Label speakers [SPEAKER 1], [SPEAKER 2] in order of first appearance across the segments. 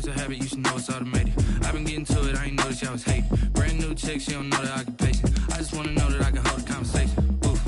[SPEAKER 1] it's a habit, you should know it's automated. I've been getting to it, I ain't noticed y'all was hating. Brand new chick, she don't know the occupation. I just wanna know that I can hold a conversation. Oof,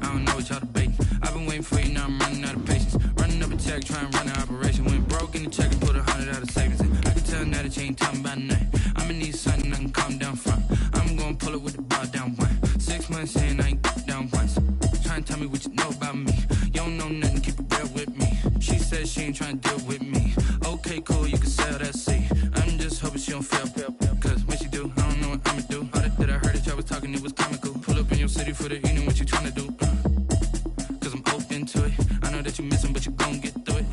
[SPEAKER 1] I don't know what y'all debating. I've been waiting for you, now I'm running out of patience. Running up a check, trying to run an operation. Went broke in the check and put 100 out of savings in. I can tell now that you ain't talking about nothing. I'ma need something I can calm down front. I'm gonna pull it with the bar down one. 6 months in, I ain't down once. Trying to tell me what you know about me. You don't know nothing, keep it real with me. She said she ain't trying to deal with me. Okay, cool, you can sell that seat. I'm just hoping she don't fail. Cause when she do, I don't know what I'ma do. All that I heard that y'all was talking, it was comical. Pull up in your city for the evening, what you trying to do? Cause I'm open to it. I know that you missing, but you gon' get through it.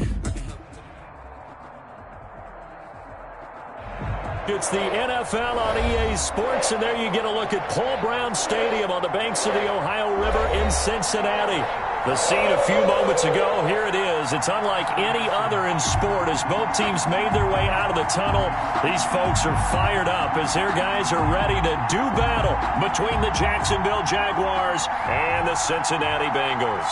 [SPEAKER 2] It's the NFL on EA Sports, and there you get a look at Paul Brown Stadium on the banks of the Ohio River in Cincinnati. The scene a few moments ago, here it is. It's unlike any other in sport as both teams made their way out of the tunnel. These folks are fired up as their guys are ready to do battle between the Jacksonville Jaguars and the Cincinnati Bengals.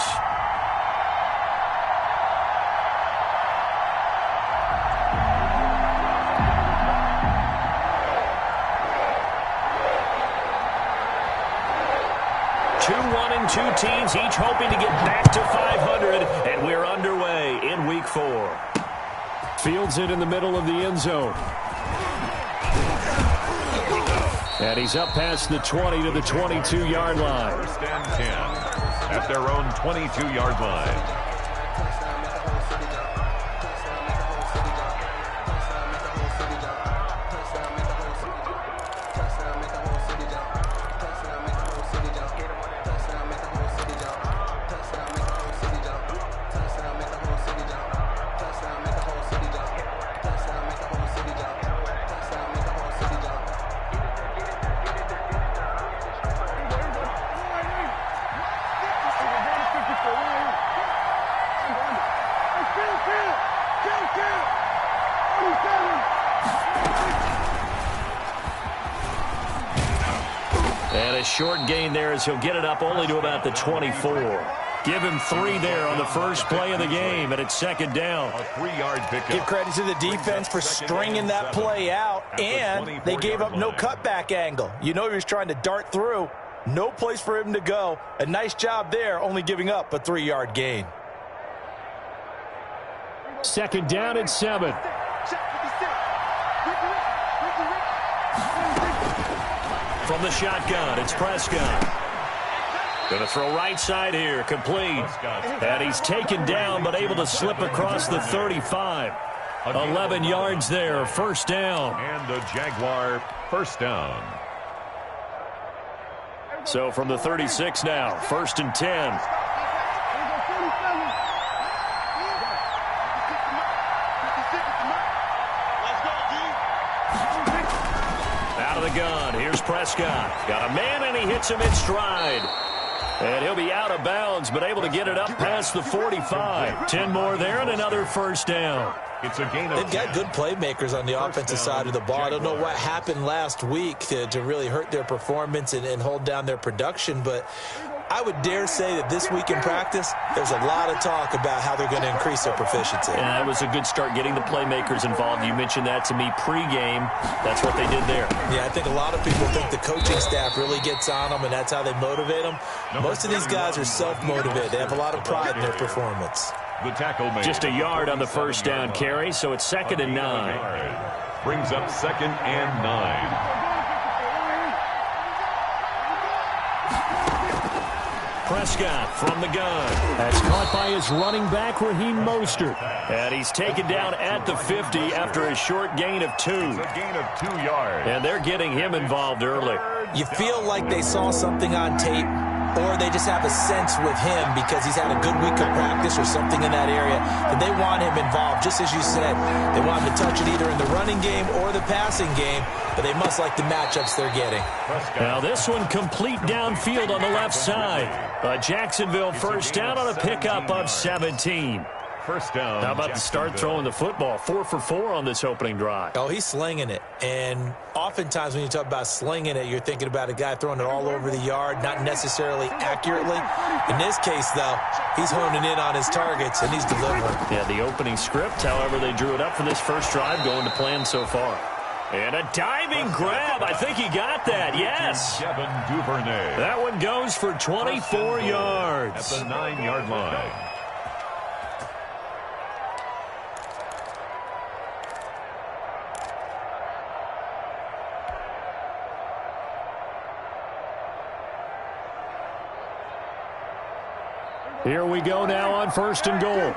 [SPEAKER 2] Two teams each hoping to get back to 500, and we're underway in Week 4. Fields it in the middle of the end zone. And he's up past the 20 to the 22-yard line.
[SPEAKER 3] First and 10 at their own 22-yard line.
[SPEAKER 2] And a short gain there as he'll get it up only to about the 24. Give him 3 there on the first play of the game, and it's second down.
[SPEAKER 3] A 3-yard pickup.
[SPEAKER 4] Give credit to the defense for stringing that play out, and they gave up no cutback angle. You know he was trying to dart through. No place for him to go. A nice job there, only giving up a 3-yard gain.
[SPEAKER 2] Second down and 7. From the shotgun, it's Prescott. Going to throw right side here, complete. And he's taken down, but able to slip across the 35. 11 yards there, first down.
[SPEAKER 3] And the Jaguar first down.
[SPEAKER 2] So from the 36 now, first and 10. Out of the gun, here's Prescott. Got a man, and he hits him in stride. And he'll be out of bounds, but able to get it up past the 45. 10 more there and another first down.
[SPEAKER 3] It's a gain of
[SPEAKER 4] They've got good playmakers on the offensive side of the ball. I don't know what happened last week to really hurt their performance and hold down their production, but I would dare say that this week in practice, there's a lot of talk about how they're going to increase their proficiency.
[SPEAKER 2] And that was a good start getting the playmakers involved. You mentioned that to me pregame. That's what they did there.
[SPEAKER 4] Yeah, I think a lot of people think the coaching staff really gets on them, and that's how they motivate them. Most of these guys are self-motivated. They have a lot of pride in their performance.
[SPEAKER 3] the tackle made.
[SPEAKER 2] Just a yard on the first down carry, so it's second and 9.
[SPEAKER 3] Brings up second and 9.
[SPEAKER 2] Prescott from the gun. That's caught by his running back, Raheem Mostert. And he's taken down at the 50 after a short gain of 2.
[SPEAKER 3] It's a gain of 2 yards.
[SPEAKER 2] And they're getting him involved early.
[SPEAKER 4] You feel like they saw something on tape, or they just have a sense with him because he's had a good week of practice or something in that area, that they want him involved. Just as you said, they want him to touch it either in the running game or the passing game, but they must like the matchups they're getting.
[SPEAKER 2] Now this one complete downfield on the left side. A Jacksonville first down on a pickup of 17.
[SPEAKER 3] First down.
[SPEAKER 2] How about the start throwing the football? 4 for 4 on this opening drive.
[SPEAKER 4] Oh, he's slinging it. And oftentimes when you talk about slinging it, you're thinking about a guy throwing it all over the yard, not necessarily accurately. In this case, though, he's honing in on his targets, and he's delivering.
[SPEAKER 2] Yeah, the opening script, however, they drew it up for this first drive, going to plan so far. And a diving grab. I think he got that. Yes.
[SPEAKER 3] Kevin Duvernay.
[SPEAKER 2] That one goes for 24 yards.
[SPEAKER 3] At the 9-yard line.
[SPEAKER 2] Here we go now on 1st and goal.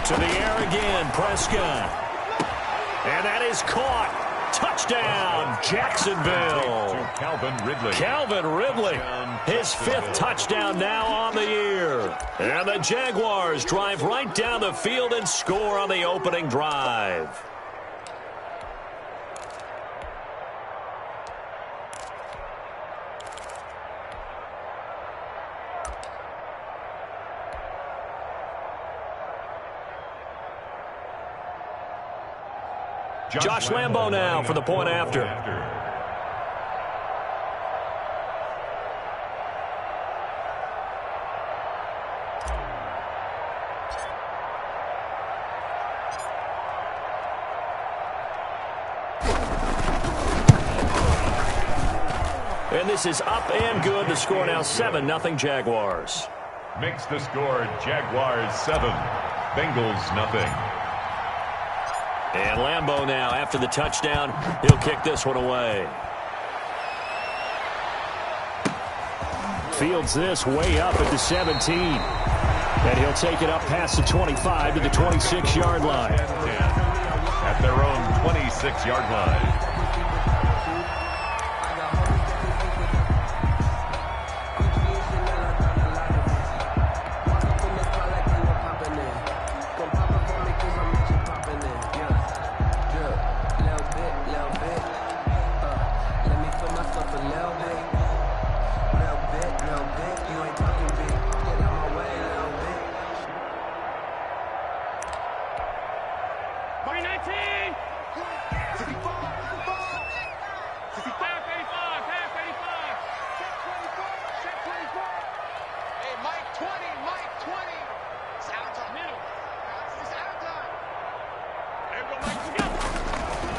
[SPEAKER 2] To the air again, Prescott. And that is caught. Touchdown, Jacksonville.
[SPEAKER 3] To Calvin Ridley.
[SPEAKER 2] Calvin Ridley, his 5th touchdown now on the year. And the Jaguars drive right down the field and score on the opening drive. Josh Lambo now for the point after. And this is up and good. The score now 7-0 Jaguars.
[SPEAKER 3] Makes the score Jaguars 7, Bengals nothing.
[SPEAKER 2] And Lambo now, after the touchdown, he'll kick this one away. Fields this way up at the 17. And he'll take it up past the 25 to the 26-yard line.
[SPEAKER 3] At their own 26-yard line.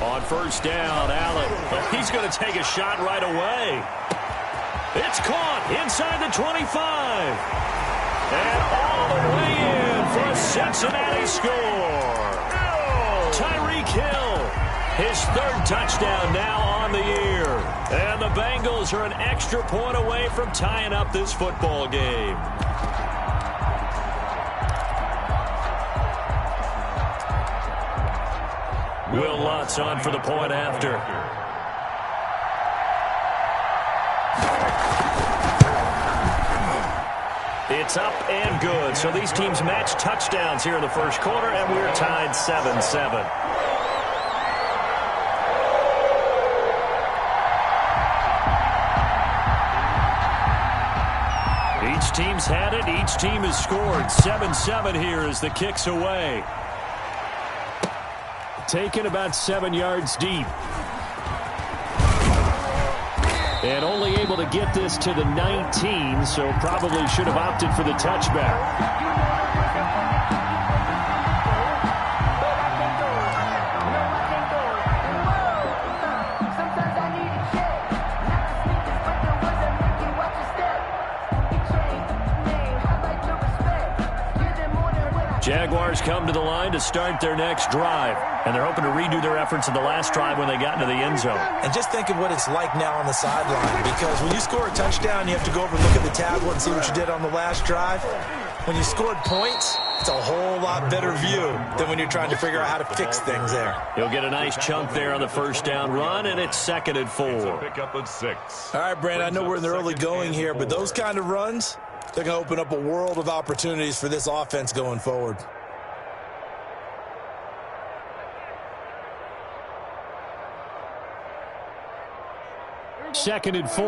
[SPEAKER 2] On first down, Allen. He's going to take a shot right away. It's caught inside the 25. And all the way in for a Cincinnati score. Tyreek Hill, his 3rd touchdown now on the year. And the Bengals are an extra point away from tying up this football game. Will Lutz on for the point after. It's up and good. So these teams match touchdowns here in the first quarter, and we're tied 7-7. Each team's had it. Each team has scored. 7-7 here as the kick's away. Taken about 7 yards deep. And only able to get this to the 19, so probably should have opted for the touchback. Jaguars come to the line to start their next drive, and they're hoping to redo their efforts in the last drive when they got into the end zone.
[SPEAKER 4] And just think of what it's like now on the sideline, because when you score a touchdown, you have to go over and look at the tablet and see what you did on the last drive. When you scored points, it's a whole lot better view than when you're trying to figure out how to fix things there.
[SPEAKER 2] He'll get a nice chunk there on the first down run, and it's 2nd and 4.
[SPEAKER 3] It's a pickup of 6.
[SPEAKER 4] All right, Brandon, I know we're in the early going here, but those kind of runs, they're going to open up a world of opportunities for this offense going forward.
[SPEAKER 2] Second and 4.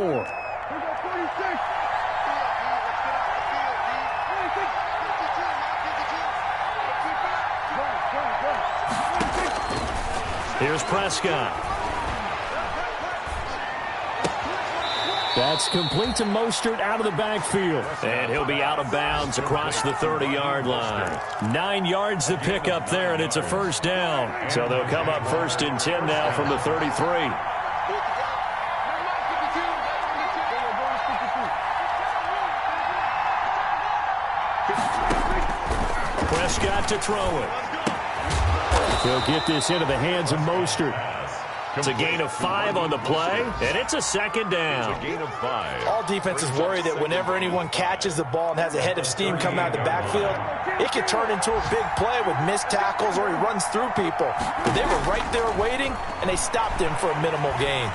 [SPEAKER 2] Here's Prescott. That's complete to Mostert out of the backfield. And he'll be out of bounds across the 30-yard line. 9 yards to pick up there, and it's a first down. So they'll come up 1st and 10 now from the 33. Prescott to throw it. He'll get this into the hands of Mostert. It's a gain of 5 on the play, and it's a 2nd down.
[SPEAKER 3] It's a gain of 5.
[SPEAKER 4] All defenses worry that whenever anyone catches the ball and has a head of steam coming out of the backfield, it could turn into a big play with missed tackles or he runs through people. But they were right there waiting, and they stopped him for a minimal gain.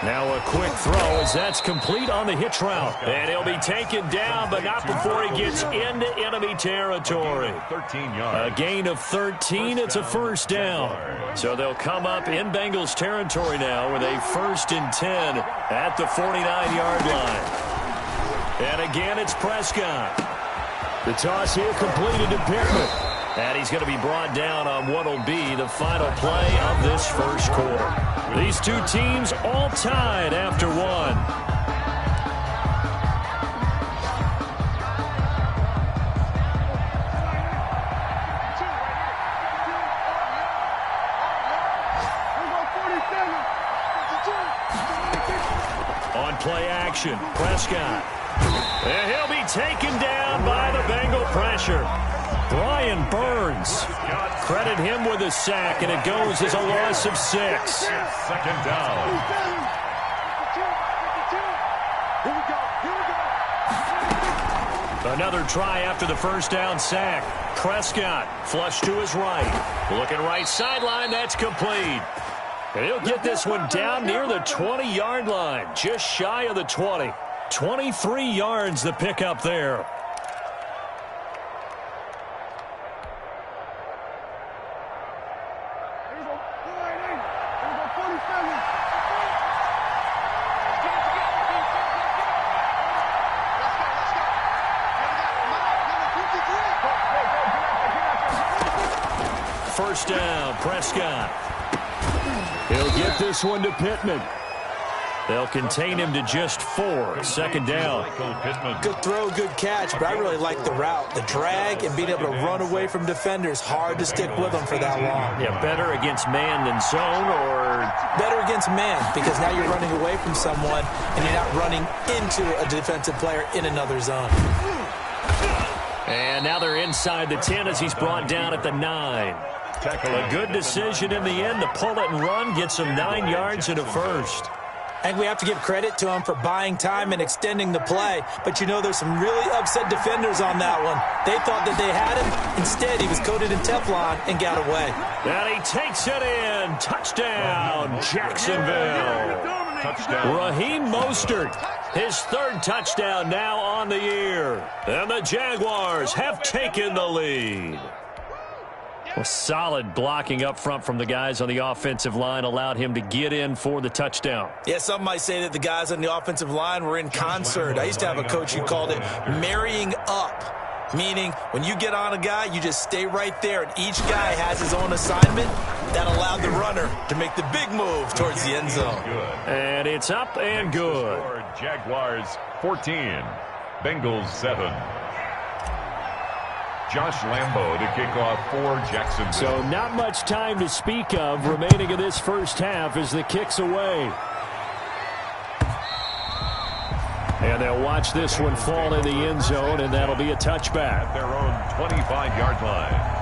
[SPEAKER 2] Now a quick throw as that's complete on the hitch route. And he'll be taken down, but not before he gets into enemy territory.
[SPEAKER 3] 13 yards.
[SPEAKER 2] A gain of 13. It's a first down. So they'll come up in Bengals territory now with a 1st and 10 at the 49-yard line. And again, it's Prescott. The toss here completed to Pittman. And he's going to be brought down on what will be the final play of this first quarter. These two teams all tied after one. On play action, Prescott. And he'll be taken down by the Bengal pressure. Brian Burns. Credit him with a sack, and it goes as a loss of 6.
[SPEAKER 3] 2nd down.
[SPEAKER 2] Another try after the first down sack. Prescott flush to his right. Looking right sideline, that's complete. And he'll get this one down near the 20-yard line, just shy of the 20. 23 yards the pickup there. First down, Prescott. He'll get this one to Pittman. They'll contain him to just 4. 2nd down.
[SPEAKER 4] Good throw, good catch, but I really like the route. The drag and being able to run away from defenders, hard to stick with them for that long.
[SPEAKER 2] Yeah, better against man than zone, or
[SPEAKER 4] better against man, because now you're running away from someone and you're not running into a defensive player in another zone.
[SPEAKER 2] And now they're inside the 10 as he's brought down at the 9. A good decision in the end to pull it and run, get some 9 yards and a first.
[SPEAKER 4] I think we have to give credit to him for buying time and extending the play. But, you know, there's some really upset defenders on that one. They thought that they had him. Instead, he was coated in Teflon and got away.
[SPEAKER 2] And he takes it in. Touchdown, Jacksonville. Touchdown. Raheem Mostert, his 3rd touchdown now on the year. And the Jaguars have taken the lead. Well, solid blocking up front from the guys on the offensive line allowed him to get in for the touchdown.
[SPEAKER 4] Yeah, some might say that the guys on the offensive line were in concert. I used to have a coach who called it marrying up, meaning when you get on a guy, you just stay right there, and each guy has his own assignment. That allowed the runner to make the big move towards the end zone.
[SPEAKER 2] And it's up and good.
[SPEAKER 3] Jaguars 14, Bengals 7. Josh Lambo to kick off for Jacksonville.
[SPEAKER 2] So not much time to speak of remaining in this first half as the kick's away. And they'll watch this one fall in the end zone, and that'll be a touchback.
[SPEAKER 3] At their own 25-yard line.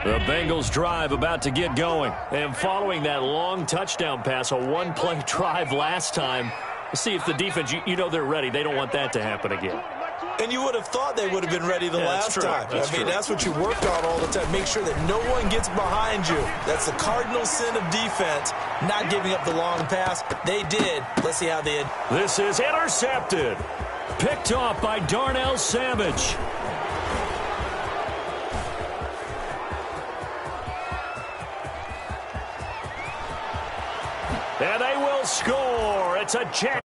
[SPEAKER 2] The Bengals drive about to get going. And following that long touchdown pass, a one-play drive last time, let's see if the defense, you know they're ready. They don't want that to happen again.
[SPEAKER 4] And you would have thought they would have been ready the last time. I mean, that's what you worked on all the time. Make sure that no one gets behind you. That's the cardinal sin of defense, not giving up the long pass. They did. Let's see how they did.
[SPEAKER 2] This is intercepted. Picked off by Darnell Savage. And they will score. It's a check.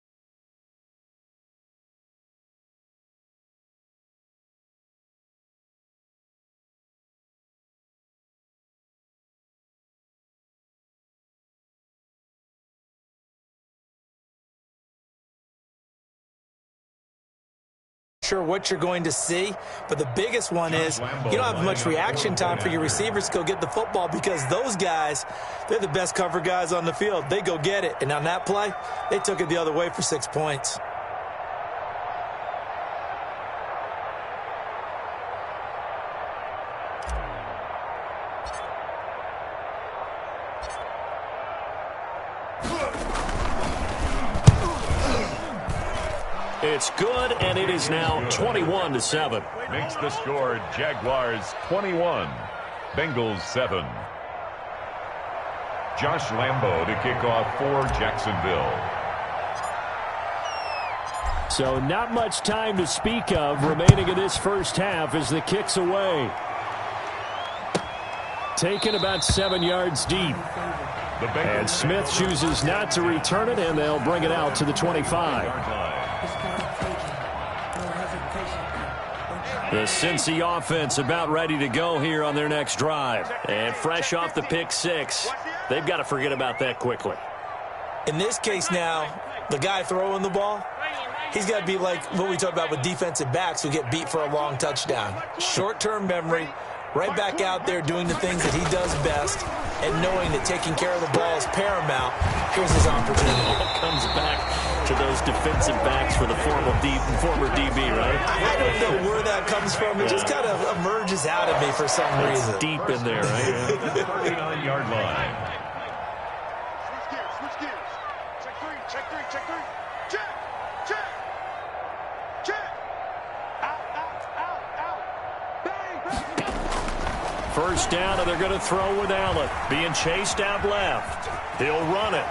[SPEAKER 4] Sure what you're going to see, but the biggest one is you don't have much reaction time for your receivers to go get the football because those guys, they're the best cover guys on the field. They go get it, and on that play, they took it the other way for 6 points.
[SPEAKER 2] It's good, and it is now 21-7.
[SPEAKER 3] Makes the score Jaguars 21, Bengals 7. Josh Lambo to kick off for Jacksonville.
[SPEAKER 2] So not much time to speak of remaining in this first half as the kick's away. Taken about 7 yards deep. And Smith chooses not to return it, and they'll bring it out to the 25. The Cincy offense about ready to go here on their next drive. And fresh off the pick six, they've got to forget about that quickly.
[SPEAKER 4] In this case now, the guy throwing the ball, he's got to be like what we talked about with defensive backs who get beat for a long touchdown. Short-term memory, right back out there doing the things that he does best, and knowing that taking care of the ball is paramount. Here's his opportunity.
[SPEAKER 2] Comes back to those defensive backs for the former DB, right?
[SPEAKER 4] I don't know where that comes from. It just kind of emerges out of me for some reason.
[SPEAKER 2] It's deep in there, right?
[SPEAKER 3] 39-yard line.
[SPEAKER 5] Switch gears. Check three. Check. Out. Bang.
[SPEAKER 2] First down, and they're going to throw with Allen. Being chased out left. He'll run it.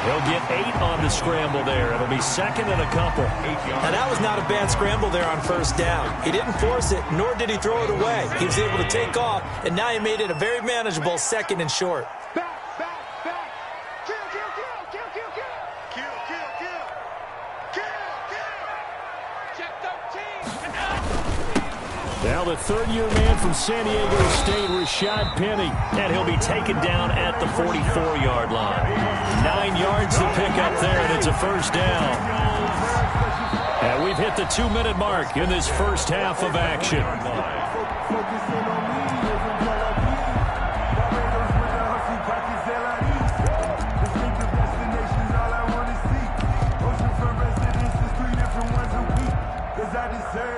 [SPEAKER 2] He'll get 8 on the scramble there. It'll be second and a couple.
[SPEAKER 4] Now, that was not a bad scramble there on first down. He didn't force it, nor did he throw it away. He was able to take off, and now he made it a very manageable second and short.
[SPEAKER 5] Back. Kill. Check 13.
[SPEAKER 2] Now the third-year man from San Diego State, Rashad Penny, and he'll be taken down at the 44-yard line. 9 yards to pick up there, and it's a first down. And we've hit the 2-minute mark in this first half of action.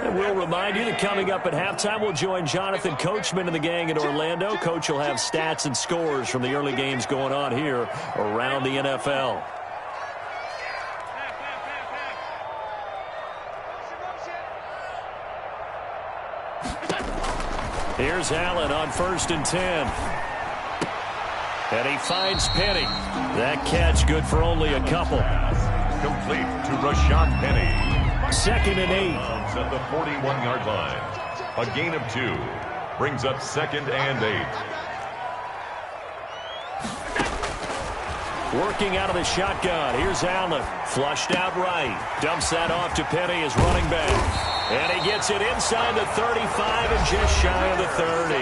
[SPEAKER 2] And we'll remind you that coming up at halftime, we'll join Jonathan Coachman and the gang in Orlando. Coach will have stats and scores from the early games going on here around the NFL. Here's Allen on 1st and 10. And he finds Penny. That catch good for only a couple.
[SPEAKER 3] Complete to Rashad Penny.
[SPEAKER 2] 2nd and 8.
[SPEAKER 3] At the 41-yard line. A gain of 2. Brings up 2nd and 8.
[SPEAKER 2] Working out of the shotgun. Here's Allen. Flushed out right. Dumps that off to Penny as running back. And he gets it inside the 35 and just shy of the 30.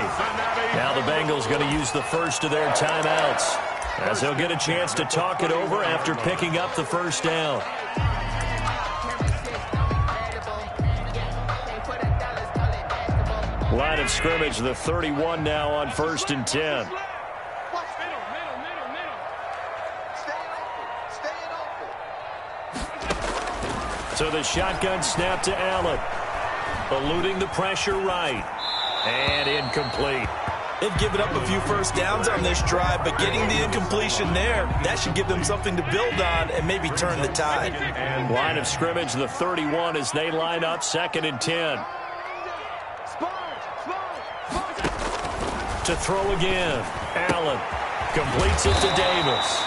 [SPEAKER 2] Now the Bengals going to use the first of their timeouts, as they'll get a chance to talk it over after picking up the first down. Line of scrimmage, the 31 now on 1st and 10. So the shotgun snap to Allen. Eluding the pressure right. And incomplete.
[SPEAKER 4] They've given up a few first downs on this drive, but getting the incompletion there, that should give them something to build on and maybe turn the tide.
[SPEAKER 2] Line of scrimmage, the 31 as they line up 2nd and 10. To throw again. Allen completes it to Davis.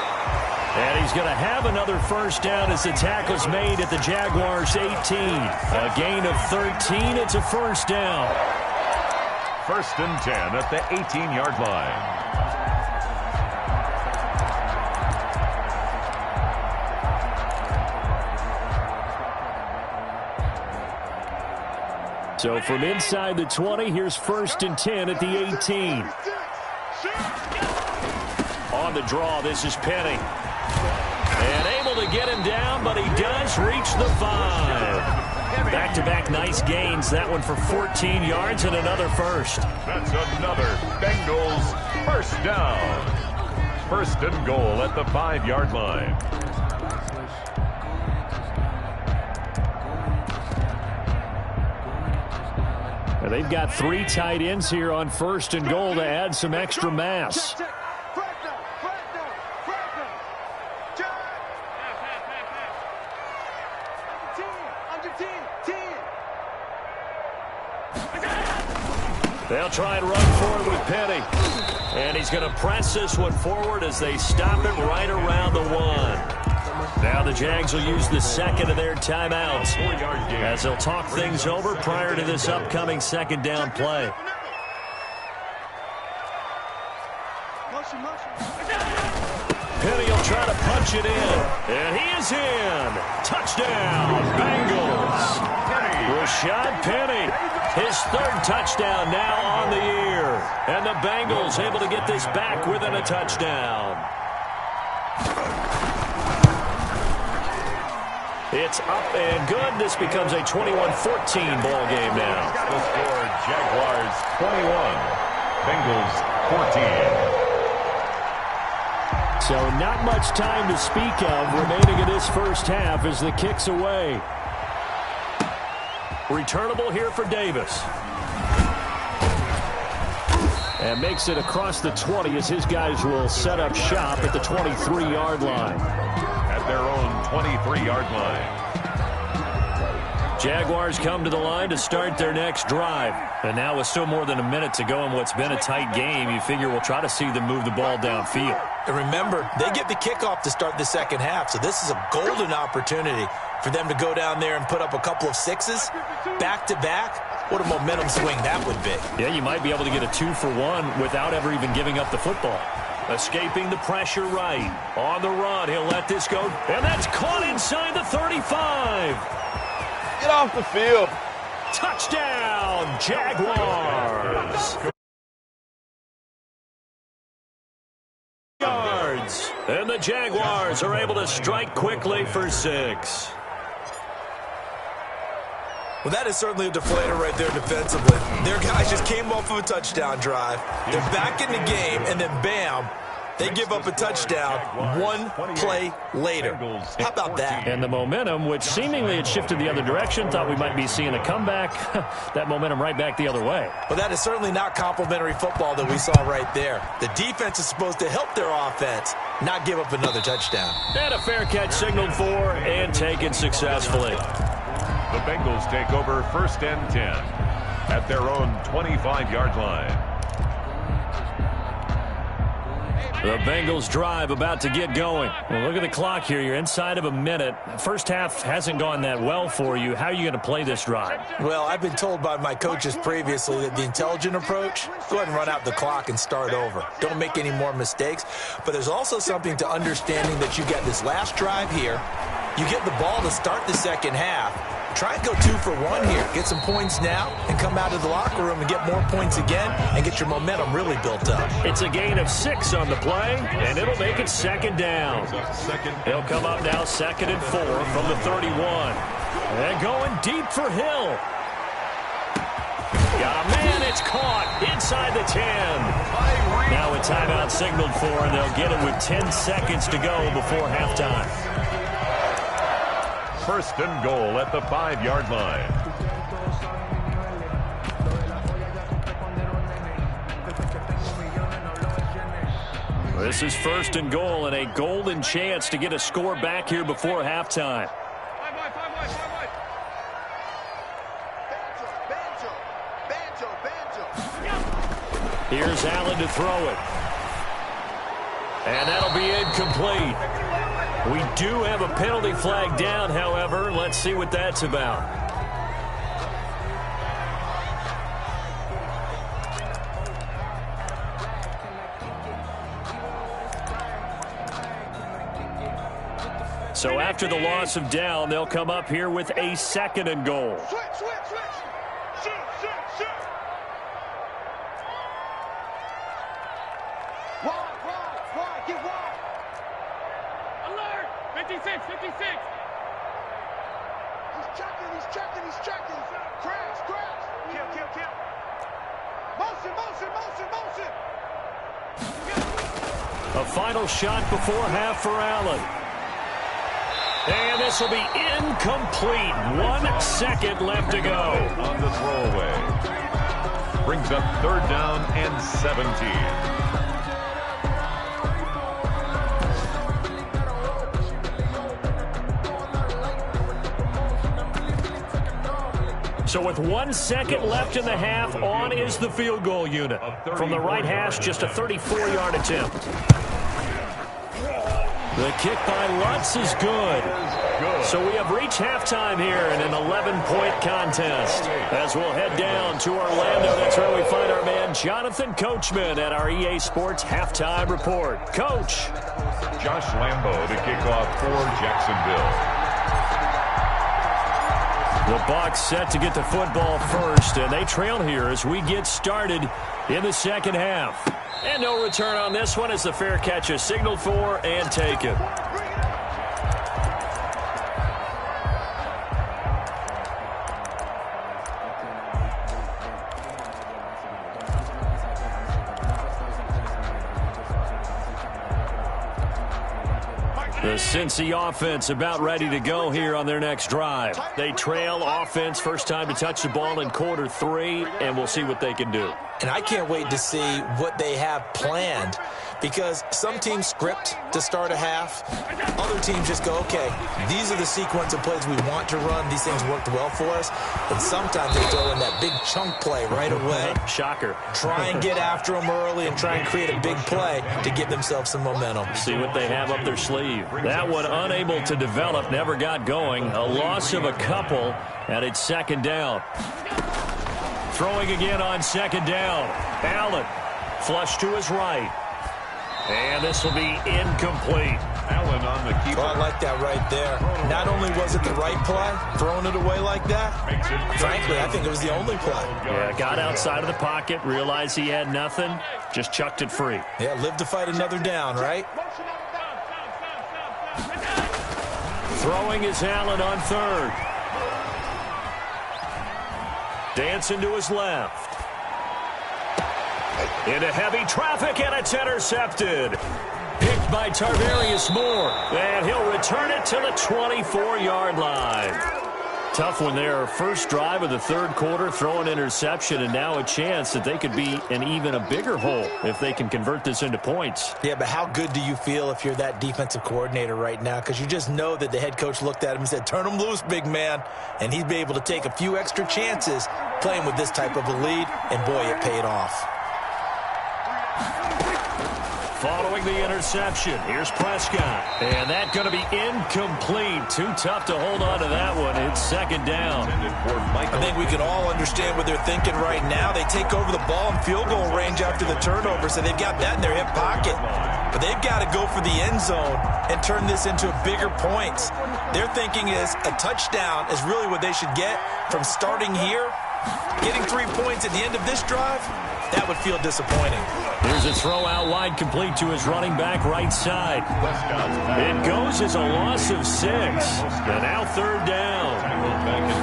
[SPEAKER 2] And he's going to have another first down as the tackle's made at the Jaguars' 18. A gain of 13. It's a first down.
[SPEAKER 3] 1st and 10 at the 18-yard line.
[SPEAKER 2] So from inside the 20, here's 1st and 10 at the 18. On the draw, this is Penny. And able to get him down, but he does reach the 5. Back-to-back nice gains. That one for 14 yards and another first.
[SPEAKER 3] That's another Bengals first down. 1st and goal at the 5-yard line.
[SPEAKER 2] And they've got 3 tight ends here on 1st and goal to add some extra mass. They'll try and run for it with Penny. And he's going to press this one forward as they stop it right around the 1. Now the Jags will use the 2nd of their timeouts as they'll talk things over prior to this upcoming 2nd down play. Penny will try to punch it in. And he is in. Touchdown, Bengals. Rashad Penny, his 3rd touchdown now on the year. And the Bengals able to get this back within a touchdown. It's up and good. This becomes a 21-14 ball game now.
[SPEAKER 3] The score, Jaguars 21, Bengals 14.
[SPEAKER 2] So not much time to speak of remaining in this first half as the kick's away. Returnable here for Davis. And makes it across the 20 as his guys will set up shop at the 23-yard line.
[SPEAKER 3] At their own 23-yard line.
[SPEAKER 2] Jaguars come to the line to start their next drive. And now with still more than a minute to go in what's been a tight game, you figure we'll try to see them move the ball downfield.
[SPEAKER 4] And remember, they get the kickoff to start the 2nd half, so this is a golden opportunity for them to go down there and put up a couple of 6s back-to-back. What a momentum swing that would be.
[SPEAKER 2] Yeah, you might be able to get a 2-for-1 without ever even giving up the football. Escaping the pressure right. On the run, he'll let this go. And that's caught inside the 35.
[SPEAKER 6] Get off the field.
[SPEAKER 2] Touchdown, Jaguars. Yards. And the Jaguars are able to strike quickly for 6.
[SPEAKER 4] Well, that is certainly a deflator right there defensively. Their guys just came off of a touchdown drive. They're back in the game, and then bam, they give up a touchdown 1 play later. How about that?
[SPEAKER 2] And the momentum, which seemingly had shifted the other direction, thought we might be seeing a comeback. That momentum right back the other way.
[SPEAKER 4] Well, that is certainly not complimentary football that we saw right there. The defense is supposed to help their offense, not give up another touchdown.
[SPEAKER 2] And a fair catch signaled for and taken successfully.
[SPEAKER 3] The Bengals take over 1st and 10 at their own 25-yard line.
[SPEAKER 2] The Bengals drive about to get going. Well, look at the clock here. You're inside of a minute. First half hasn't gone that well for you. How are you going to play this drive?
[SPEAKER 4] Well, I've been told by my coaches previously that the intelligent approach, go ahead and run out the clock and start over. Don't make any more mistakes. But there's also something to understanding that you get this last drive here. You get the ball to start the 2nd half. Try and go 2-for-1 here. Get some points now and come out of the locker room and get more points again and get your momentum really built up.
[SPEAKER 2] It's a gain of 6 on the play, and it'll make it 2nd down. They'll come up now 2nd and 4 from the 31. And going deep for Hill. Got a man, it's caught inside the 10. Now a timeout signaled for, and they'll get it with 10 seconds to go before halftime.
[SPEAKER 3] 1st and goal at the 5-yard line.
[SPEAKER 2] This is 1st and goal and a golden chance to get a score back here before halftime. Here's Allen to throw it. And that'll be incomplete. We do have a penalty flag down, however. Let's see what that's about. So after the loss of down, they'll come up here with a 2nd and goal.
[SPEAKER 5] Switch. wide, get wide.
[SPEAKER 7] Alert! 56, 56.
[SPEAKER 5] He's checking. Crash. Kill. Motion.
[SPEAKER 2] A final shot before half for Allen. And this will be incomplete. 1 second left to go.
[SPEAKER 3] On the throwaway. Brings up 3rd down and 17.
[SPEAKER 2] So with 1 second left in the half, on is the field goal unit. From the right hash, just a 34-yard attempt. The kick by Lutz is good. So we have reached halftime here in an 11-point contest. As we'll head down to Orlando, that's where we find our man Jonathan Coachman at our EA Sports Halftime Report. Coach.
[SPEAKER 3] Josh Lambo to kick off for Jacksonville.
[SPEAKER 2] The Bucs set to get the football first, and they trail here as we get started in the second half. And no return on this one as the fair catch is signaled for and taken. The Cincy offense about ready to go here on their next drive. They trail offense, first time to touch the ball in quarter 3, and we'll see what they can do.
[SPEAKER 4] And I can't wait to see what they have planned, because some teams script to start a half. Other teams just go, okay, these are the sequence of plays we want to run. These things worked well for us. And sometimes they throw in that big chunk play right away.
[SPEAKER 2] Shocker.
[SPEAKER 4] Try and get after them early and try and create a big play to give themselves some momentum.
[SPEAKER 2] See what they have up their sleeve. That one unable to develop, never got going. A loss of a couple, and it's second down. Throwing again on second down. Allen, flush to his right. And this will be incomplete.
[SPEAKER 3] Allen on the keeper.
[SPEAKER 4] Oh, I like that right there. Not only was it the right play, throwing it away like that, frankly, I think it was the only play.
[SPEAKER 2] Yeah, got outside of the pocket, realized he had nothing, just chucked it free.
[SPEAKER 4] Yeah, live to fight another down, right?
[SPEAKER 2] Throwing is Allen on third. Dancing to his left. Into heavy traffic, and it's intercepted. Picked by Tarvarius Moore, and he'll return it to the 24-yard line. Tough one there. First drive of the third quarter, throw an interception, and now a chance that they could be in even a bigger hole if they can convert this into points.
[SPEAKER 4] Yeah, but how good do you feel if you're that defensive coordinator right now? Because you just know that the head coach looked at him and said, turn him loose, big man. And he'd be able to take a few extra chances playing with this type of a lead, and boy, it paid off.
[SPEAKER 2] Following the interception, here's Prescott. And that's going to be incomplete. Too tough to hold on to that one. It's second down.
[SPEAKER 4] I think we can all understand what they're thinking right now. They take over the ball in field goal range after the turnover, so they've got that in their hip pocket. But they've got to go for the end zone and turn this into bigger points. Their thinking is a touchdown is really what they should get from starting here. Getting 3 points at the end of this drive, that would feel disappointing.
[SPEAKER 2] Here's a throw out wide, complete to his running back right side. It goes as a loss of 6. And now third down.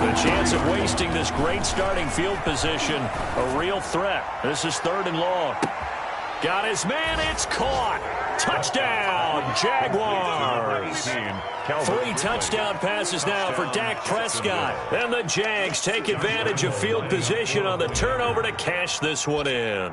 [SPEAKER 2] The chance of wasting this great starting field position, a real threat. This is third and long. Got his man, it's caught. Touchdown, Jaguars. 3 touchdown passes now for Dak Prescott. And the Jags take advantage of field position on the turnover to cash this one in.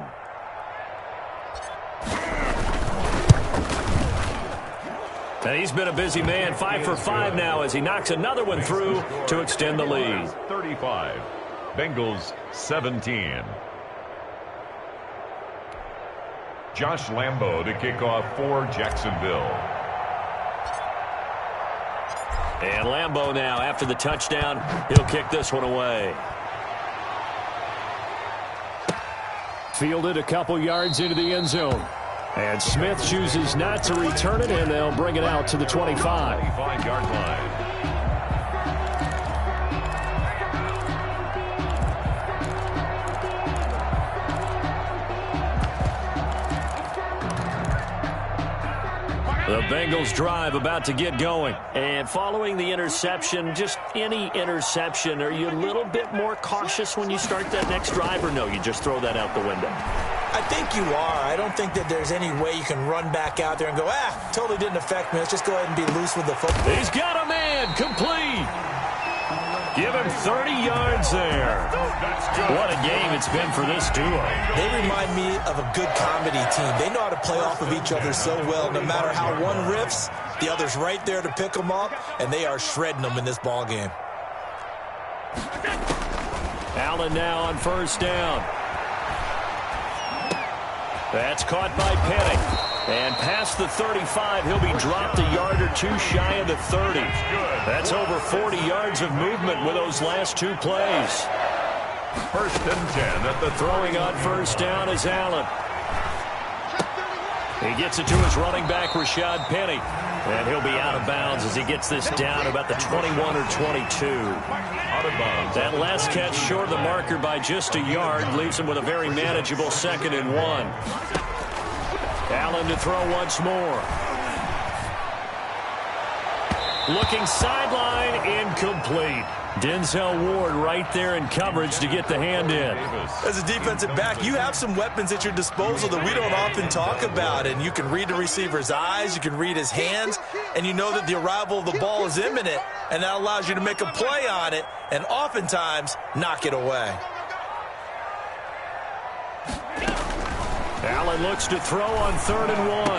[SPEAKER 2] And he's been a busy man, 5 for 5 now as he knocks another one through to extend the lead.
[SPEAKER 3] 35, Bengals 17. Josh Lambo to kick off for Jacksonville.
[SPEAKER 2] And Lambo now, after the touchdown, he'll kick this one away. Fielded a couple yards into the end zone. And Smith chooses not to return it, and they'll bring it out to the 25.
[SPEAKER 3] 25-yard line.
[SPEAKER 2] The Bengals drive about to get going. And following the interception, just any interception, are you a little bit more cautious when you start that next drive, or no, you just throw that out the window?
[SPEAKER 4] I think you are. I don't think that there's any way you can run back out there and go, totally didn't affect me. Let's just go ahead and be loose with the football.
[SPEAKER 2] He's got a man, complete. Give him 30 yards there. What a game it's been for this duo.
[SPEAKER 4] They remind me of a good comedy team. They know how to play off of each other so well. No matter how one riffs, the other's right there to pick them up, and they are shredding them in this ball game.
[SPEAKER 2] Allen now on first down. That's caught by Penning. And past the 35, he'll be dropped a yard or two shy of the 30. That's over 40 yards of movement with those last two plays.
[SPEAKER 3] First and 10 at the
[SPEAKER 2] throwing on first down is Allen. He gets it to his running back, Rashad Penny. And he'll be out of bounds as he gets this down about the 21 or 22.
[SPEAKER 3] Out of bounds.
[SPEAKER 2] That last catch short of the marker by just a yard leaves him with a very manageable 2nd and 1. Allen to throw once more. Looking sideline, incomplete. Denzel Ward right there in coverage to get the hand in.
[SPEAKER 4] As a defensive back, you have some weapons at your disposal that we don't often talk about. And you can read the receiver's eyes, you can read his hands, and you know that the arrival of the ball is imminent. And that allows you to make a play on it and oftentimes knock it away.
[SPEAKER 2] Allen looks to throw on 3rd and 1.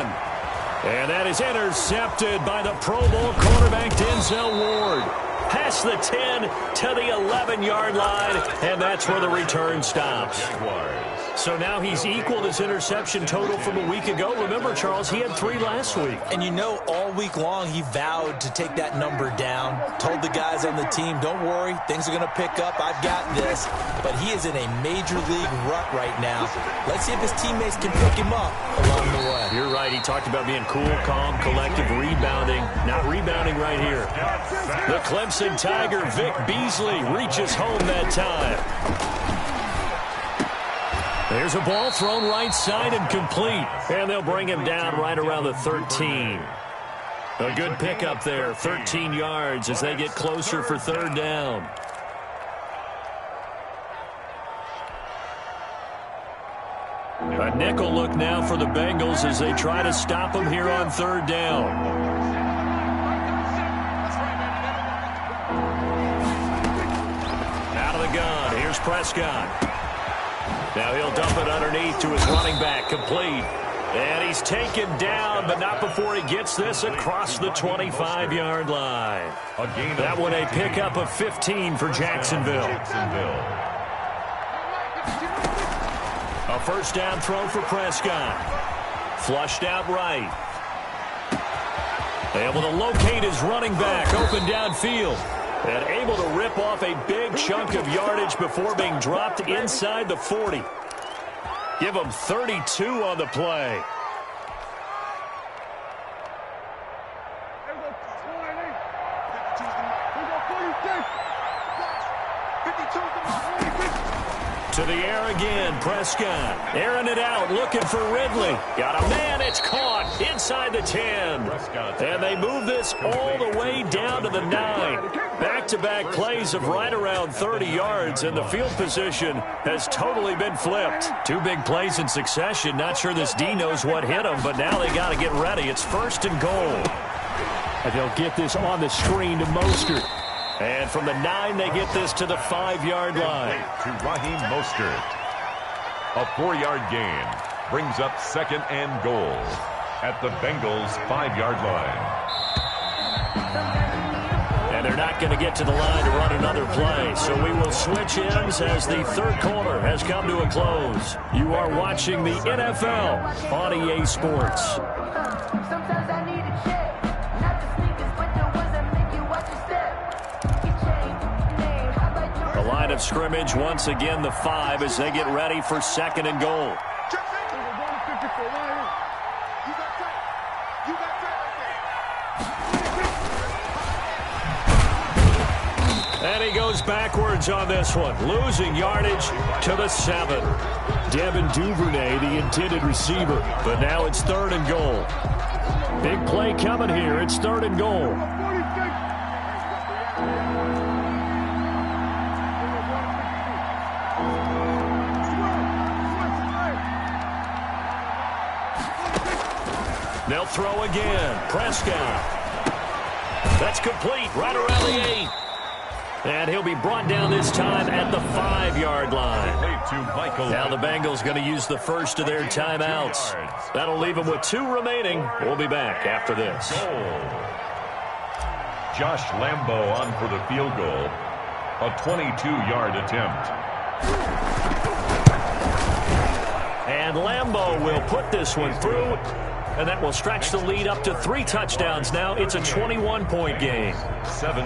[SPEAKER 2] And that is intercepted by the Pro Bowl quarterback Denzel Ward. Past the 10 to the 11-yard line, and that's where the return stops. So now he's equaled his interception total from a week ago. Remember, Charles, he had 3 last week.
[SPEAKER 4] And you know, all week long he vowed to take that number down. Told the guys on the team, don't worry, things are going to pick up. I've got this. But he is in a major league rut right now. Let's see if his teammates can pick him up along the way.
[SPEAKER 2] You're right. He talked about being cool, calm, collective, rebounding. Not rebounding right here. The Clemson Tiger, Vic Beasley, reaches home that time. There's a ball thrown right side and complete. And they'll bring him down right around the 13. A good pickup there, 13 yards as they get closer for 3rd down. A nickel look now for the Bengals as they try to stop him here on 3rd down. Out of the gun, here's Prescott. Now he'll dump it underneath to his running back, complete. And he's taken down, but not before he gets this across the 25-yard line. That one a pickup of 15 for Jacksonville. A first down throw for Prescott. Flushed out right. Able to locate his running back open downfield. And able to rip off a big chunk of yardage before being dropped inside the 40. Give him 32 on the play. To the air again, Prescott. Airing it out, looking for Ridley. Got a man, it's caught inside the 10. And they move this all the way down to the 9. Back-to-back plays of right around 30 yards, and the field position has totally been flipped. 2 big plays in succession. Not sure this D knows what hit him, but now they got to get ready. It's 1st and goal. And they'll get this on the screen to Mostert. And from the 9, they get this to the 5-yard line.
[SPEAKER 3] To Raheem Mostert. A 4-yard gain brings up 2nd and goal at the Bengals' 5-yard line.
[SPEAKER 2] And they're not going to get to the line to run another play. So we will switch ends as the 3rd quarter has come to a close. You are watching the NFL on EA Sports. Line of scrimmage once again the 5 as they get ready for 2nd and goal. And he goes backwards on this one, losing yardage to the 7. Devin Duvernay, the intended receiver, but now it's 3rd and goal. Big play coming here. It's 3rd and goal. They'll throw again. Prescott. That's complete right around the 8. And he'll be brought down this time at the 5-yard line. Now the Bengals going to use the first of their timeouts. That'll leave them with 2 remaining. We'll be back after this.
[SPEAKER 3] Josh Lambo on for the field goal. A 22-yard attempt.
[SPEAKER 2] And Lambo will put this one through. And that will stretch the lead up to 3 touchdowns now. It's a 21-point game.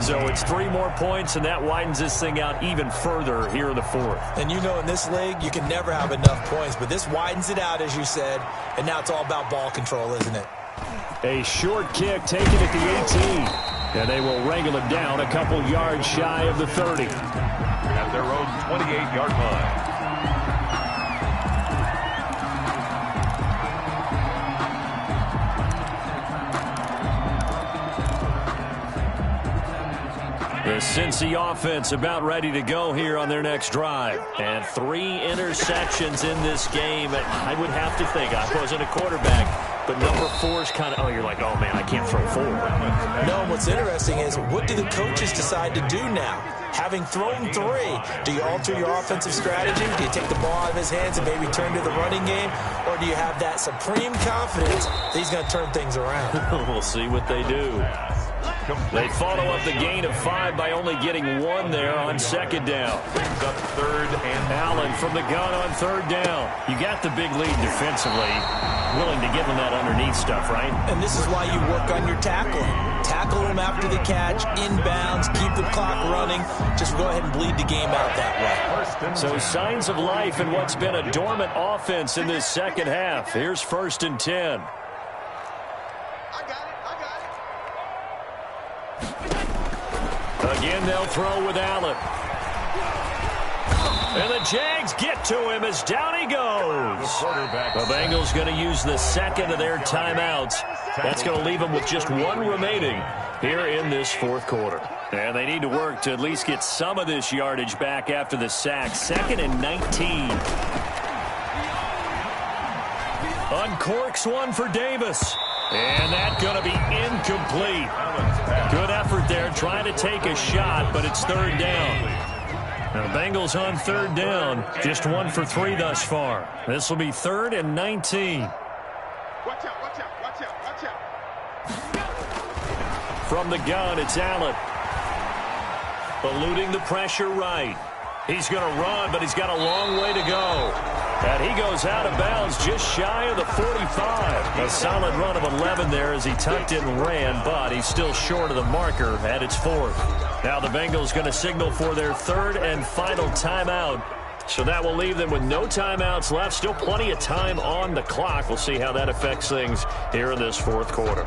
[SPEAKER 2] So it's 3 more points, and that widens this thing out even further here in the 4th.
[SPEAKER 4] And you know in this league, you can never have enough points. But this widens it out, as you said. And now it's all about ball control, isn't it?
[SPEAKER 2] A short kick taken at the 18. And they will wrangle it down a couple yards shy of the 30.
[SPEAKER 3] At their own 28-yard line.
[SPEAKER 2] The Cincy offense about ready to go here on their next drive. And 3 interceptions in this game. I would have to think. I wasn't a quarterback, but number 4 is kind of, you're like, oh, man, I can't throw 4.
[SPEAKER 4] No, what's interesting is what do the coaches decide to do now? Having thrown 3, do you alter your offensive strategy? Do you take the ball out of his hands and maybe turn to the running game? Or do you have that supreme confidence that he's going to turn things around?
[SPEAKER 2] We'll see what they do. They follow up the gain of 5 by only getting 1 there on 2nd down.
[SPEAKER 3] Brings up 3rd and
[SPEAKER 2] Allen from the gun on 3rd down. You got the big lead defensively. Willing to give them that underneath stuff, right?
[SPEAKER 4] And this is why you work on your tackling. Tackle them after the catch, inbounds, keep the clock running. Just go ahead and bleed the game out that way.
[SPEAKER 2] So signs of life in what's been a dormant offense in this second half. Here's 1st and 10. Again, they'll throw with Allen. And the Jags get to him as down he goes. The Bengals going to use the 2nd of their timeouts. That's going to leave them with just 1 remaining here in this 4th quarter. And they need to work to at least get some of this yardage back after the sack. 2nd and 19. Uncorks one for Davis. And that's going to be incomplete. Good effort there trying to take a shot, but it's 3rd down. Now the Bengals on 3rd down, just 1 for 3 thus far. This will be 3rd and 19.
[SPEAKER 5] Watch out, watch out, watch out, watch out.
[SPEAKER 2] From the gun, it's Allen. Eluding the pressure right. He's going to run, but he's got a long way to go. And he goes out of bounds just shy of the 45. A solid run of 11 there as he tucked it and ran, but he's still short of the marker at its 4th. Now the Bengals going to signal for their 3rd and final timeout. So that will leave them with no timeouts left. Still plenty of time on the clock. We'll see how that affects things here in this 4th quarter.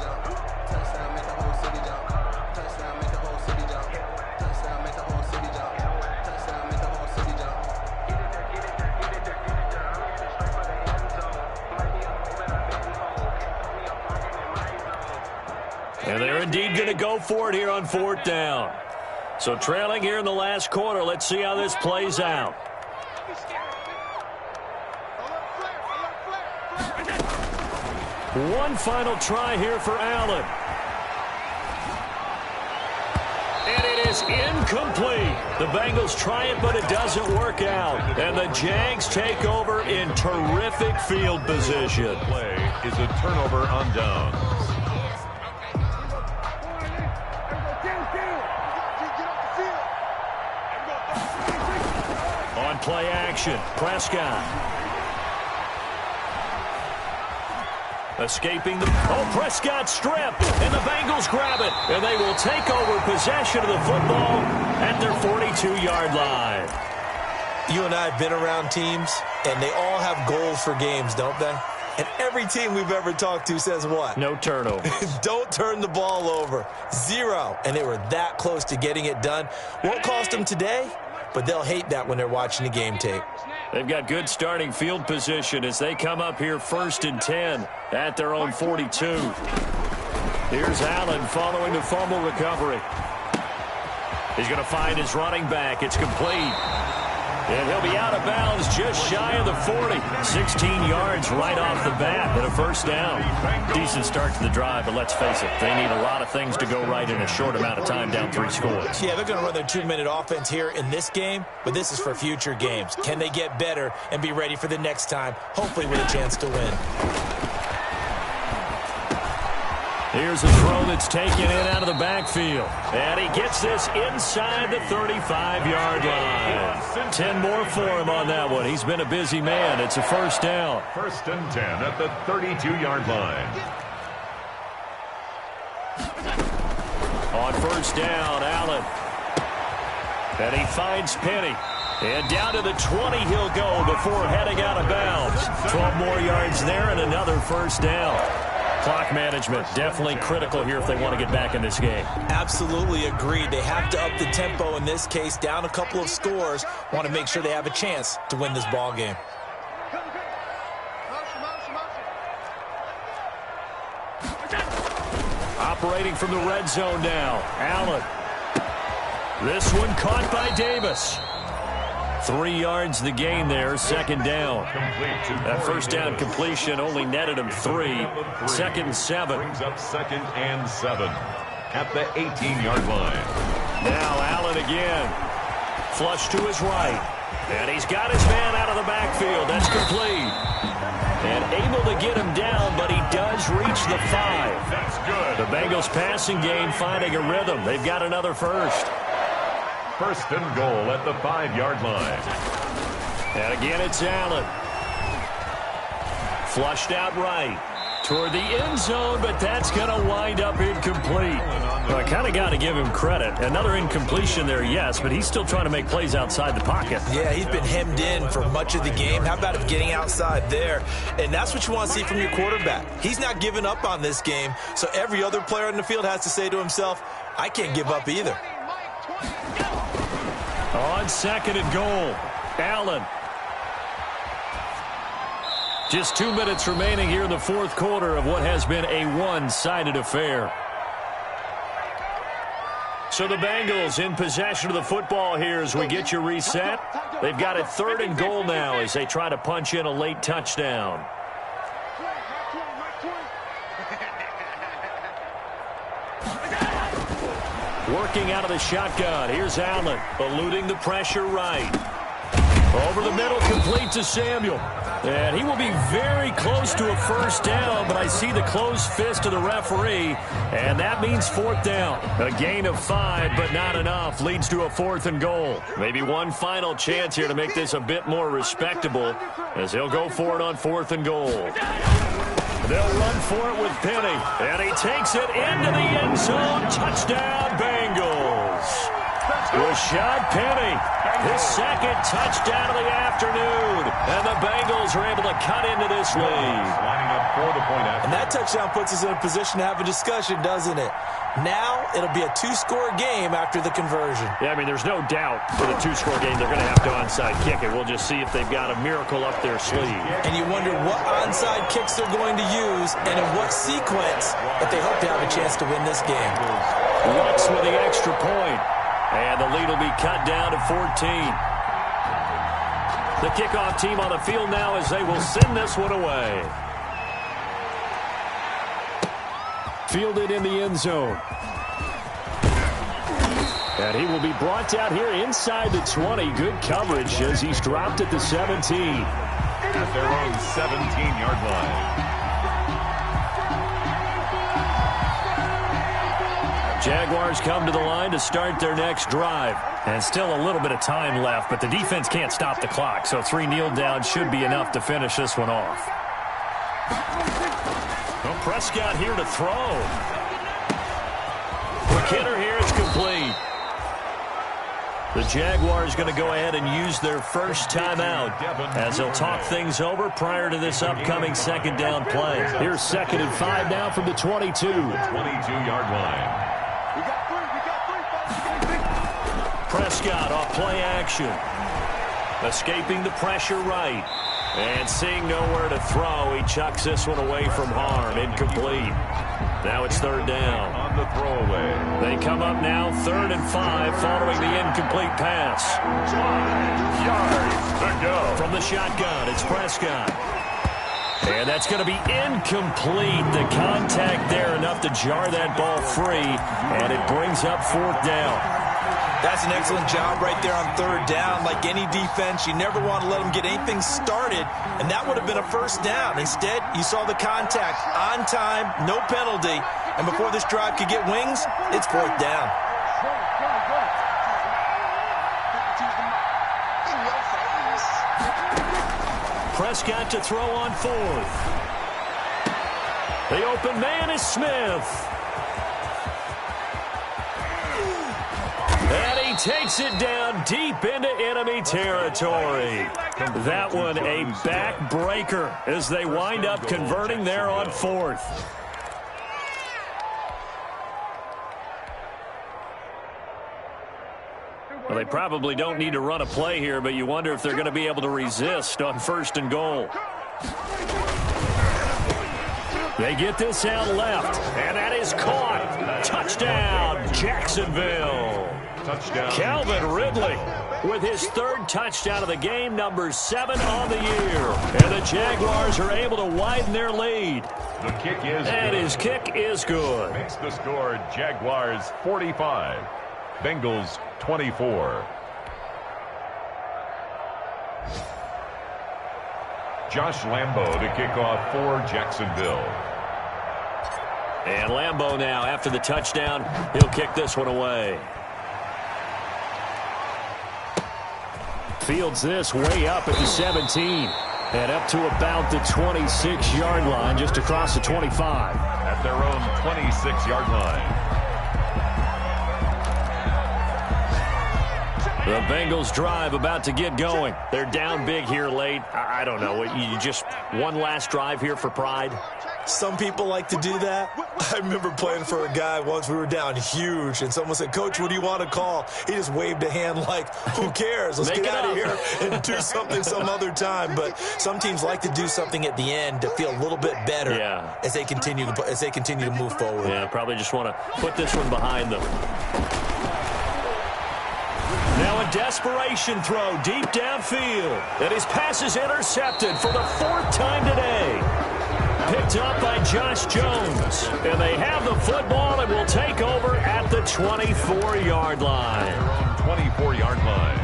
[SPEAKER 2] And they're indeed going to go for it here on 4th down. So trailing here in the last quarter. Let's see how this plays out. One final try here for Allen. And it is incomplete. The Bengals try it, but it doesn't work out. And the Jags take over in terrific field position.
[SPEAKER 3] play is a turnover on downs.
[SPEAKER 2] On play action, Prescott. Escaping the... Oh, Prescott stripped, and the Bengals grab it. And they will take over possession of the football at their 42-yard line.
[SPEAKER 4] You and I have been around teams, and they all have goals for games, don't they? And every team we've ever talked to says what?
[SPEAKER 2] No turnovers.
[SPEAKER 4] Don't turn the ball over. 0. And they were that close to getting it done. Won't cost them today, but they'll hate that when they're watching the game tape.
[SPEAKER 2] They've got good starting field position as they come up here 1st and 10 at their own 42. Here's Allen following the fumble recovery. He's going to find his running back. It's complete. And he'll be out of bounds just shy of the 40. 16 yards right off the bat and a first down. Decent start to the drive, but let's face it, they need a lot of things to go right in a short amount of time down 3 scores.
[SPEAKER 4] Yeah, they're going to run their 2-minute offense here in this game, but this is for future games. Can they get better and be ready for the next time, hopefully with a chance to win?
[SPEAKER 2] Here's a throw that's taken in out of the backfield. And he gets this inside the 35-yard line. 10 more for him on that one. He's been a busy man. It's a first down.
[SPEAKER 3] 1st and 10 at the 32-yard line.
[SPEAKER 2] On first down, Allen. And he finds Penny. And down to the 20 he'll go before heading out of bounds. 12 more yards there and another first down. Clock management definitely critical here if they want to get back in this game.
[SPEAKER 4] Absolutely agreed. They have to up the tempo in this case, down a couple of scores. Want to make sure they have a chance to win this ball game.
[SPEAKER 2] Operating from the red zone now, Allen. This one caught by Davis. 3 yards the gain there, 2nd down. That first down completion only netted him 3. 2nd and 7.
[SPEAKER 3] Brings up 2nd and 7 at the 18-yard line.
[SPEAKER 2] Now Allen again. Flush to his right. And he's got his man out of the backfield. That's complete. And able to get him down, but he does reach the 5.
[SPEAKER 3] That's good.
[SPEAKER 2] The Bengals passing game finding a rhythm. They've got another first.
[SPEAKER 3] 1st and goal at the 5-yard line.
[SPEAKER 2] And again, it's Allen. Flushed out right toward the end zone, but that's going to wind up incomplete. Well, I kind of got to give him credit. Another incompletion there, yes, but he's still trying to make plays outside the pocket.
[SPEAKER 4] Yeah, he's been hemmed in for much of the game. How about him getting outside there? And that's what you want to see from your quarterback. He's not giving up on this game, so every other player in the field has to say to himself, I can't give up either.
[SPEAKER 2] On 2nd and goal, Allen. Just 2 minutes remaining here in the 4th quarter of what has been a one-sided affair. So the Bengals in possession of the football here as we get you reset. They've got a 3rd and goal now as they try to punch in a late touchdown. Working out of the shotgun. Here's Allen, eluding the pressure right. Over the middle, complete to Samuel. And he will be very close to a first down, but I see the closed fist of the referee, and that means 4th down. A gain of 5, but not enough. Leads to a 4th and goal. Maybe one final chance here to make this a bit more respectable as he'll go for it on 4th and goal. They'll run for it with Penny, and he takes it into the end zone. Touchdown, Bengals. Rashad Penny, his 2nd touchdown of the afternoon, and the Bengals are able to cut into this lead.
[SPEAKER 3] Lining up for the point after.
[SPEAKER 4] And that touchdown puts us in a position to have a discussion, doesn't it? Now it'll be a 2-score game after the conversion.
[SPEAKER 2] Yeah, I mean, there's no doubt for the 2-score game they're going to have to onside kick it. We'll just see if they've got a miracle up their sleeve.
[SPEAKER 4] And you wonder what onside kicks they're going to use and in what sequence that they hope to have a chance to win this game.
[SPEAKER 2] Lux with the extra point. And the lead will be cut down to 14. The kickoff team on the field now as they will send this one away. Fielded in the end zone. And he will be brought down here inside the 20. Good coverage as he's dropped at the 17.
[SPEAKER 3] At their own 17-yard line.
[SPEAKER 2] Jaguars come to the line to start their next drive. And still a little bit of time left, but the defense can't stop the clock, so 3 kneel downs should be enough to finish this one off. Well, Prescott here to throw. McKinnon here, it's complete. The Jaguars going to go ahead and use their first timeout as they'll talk things over prior to this upcoming 2nd down play. Here's 2nd and 5 now from the 22.
[SPEAKER 3] 22-yard line.
[SPEAKER 2] Prescott off play action. Escaping the pressure right. And seeing nowhere to throw, he chucks this one away from harm. Incomplete. Now it's third down.
[SPEAKER 3] On the throwaway.
[SPEAKER 2] They come up now 3rd and 5 following the incomplete pass.
[SPEAKER 3] 5 yards to go.
[SPEAKER 2] From the shotgun, it's Prescott. And that's going to be incomplete. The contact there enough to jar that ball free. And it brings up 4th down.
[SPEAKER 4] That's an excellent job right there on 3rd down. Like any defense, you never want to let them get anything started, and that would have been a 1st down. Instead, you saw the contact on time, no penalty, and before this drive could get wings, it's 4th down.
[SPEAKER 2] Prescott to throw on 4th. The open man is Smith. And he takes it down deep into enemy territory. That one a backbreaker as they wind up converting there on 4th. Well, they probably don't need to run a play here, but you wonder if they're going to be able to resist on 1st and goal. They get this out left, and that is caught. Touchdown, Jacksonville.
[SPEAKER 3] Touchdown.
[SPEAKER 2] Calvin Ridley with his 3rd touchdown of the game, number 7 on the year. And the Jaguars are able to widen their lead.
[SPEAKER 3] The kick is
[SPEAKER 2] and
[SPEAKER 3] good.
[SPEAKER 2] His kick is good.
[SPEAKER 3] Makes the score Jaguars 45, Bengals 24. Josh Lambo to kick off for Jacksonville.
[SPEAKER 2] And Lambo now, after the touchdown, he'll kick this one away. Fields this way up at the 17. And up to about the 26-yard line, just across the 25.
[SPEAKER 3] At their own 26-yard line.
[SPEAKER 2] The Bengals drive about to get going. They're down big here late. I don't know. You just one last drive here for pride?
[SPEAKER 4] Some people like to do that. I remember playing for a guy once. We were down huge, and someone said, "Coach, what do you want to call?" He just waved a hand like, who cares? Let's get out of here and do something some other time. But some teams like to do something at the end to feel a little bit better as they continue to move forward.
[SPEAKER 2] Yeah, probably just want to put this one behind them. Now a desperation throw deep downfield. And his pass is intercepted for the 4th time today. Picked up by Josh Jones. And they have the football and will take over at the 24-yard line.
[SPEAKER 3] 24-yard line.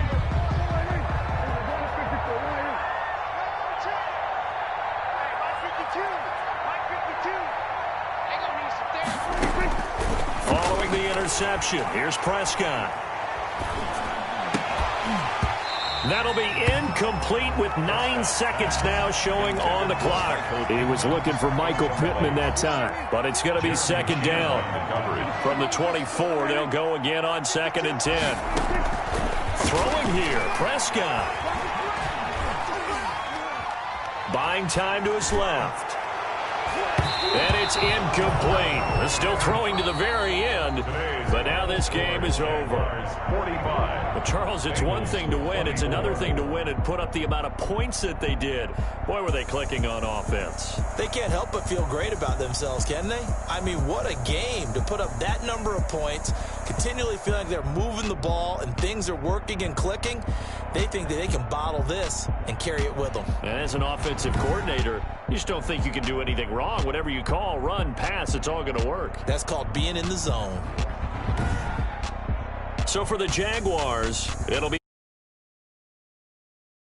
[SPEAKER 2] Following the interception, here's Prescott. That'll be incomplete with 9 seconds now showing on the clock. He was looking for Michael Pittman that time, but it's going to be 2nd down. From the 24, they'll go again on 2nd and 10. Throwing here, Prescott. Buying time to his left. And it's incomplete. They're still throwing to the very end, but now this game is over.
[SPEAKER 3] 45.
[SPEAKER 2] Well, Charles, it's one thing to win. It's another thing to win and put up the amount of points that they did. Boy, were they clicking on offense.
[SPEAKER 4] They can't help but feel great about themselves, can they? I mean, what a game to put up that number of points, continually feeling like they're moving the ball and things are working and clicking. They think that they can bottle this and carry it with them.
[SPEAKER 2] And as an offensive coordinator, you just don't think you can do anything wrong. Whatever you call, run, pass, it's all going to work.
[SPEAKER 4] That's called being in the zone.
[SPEAKER 2] So for the Jaguars, it'll be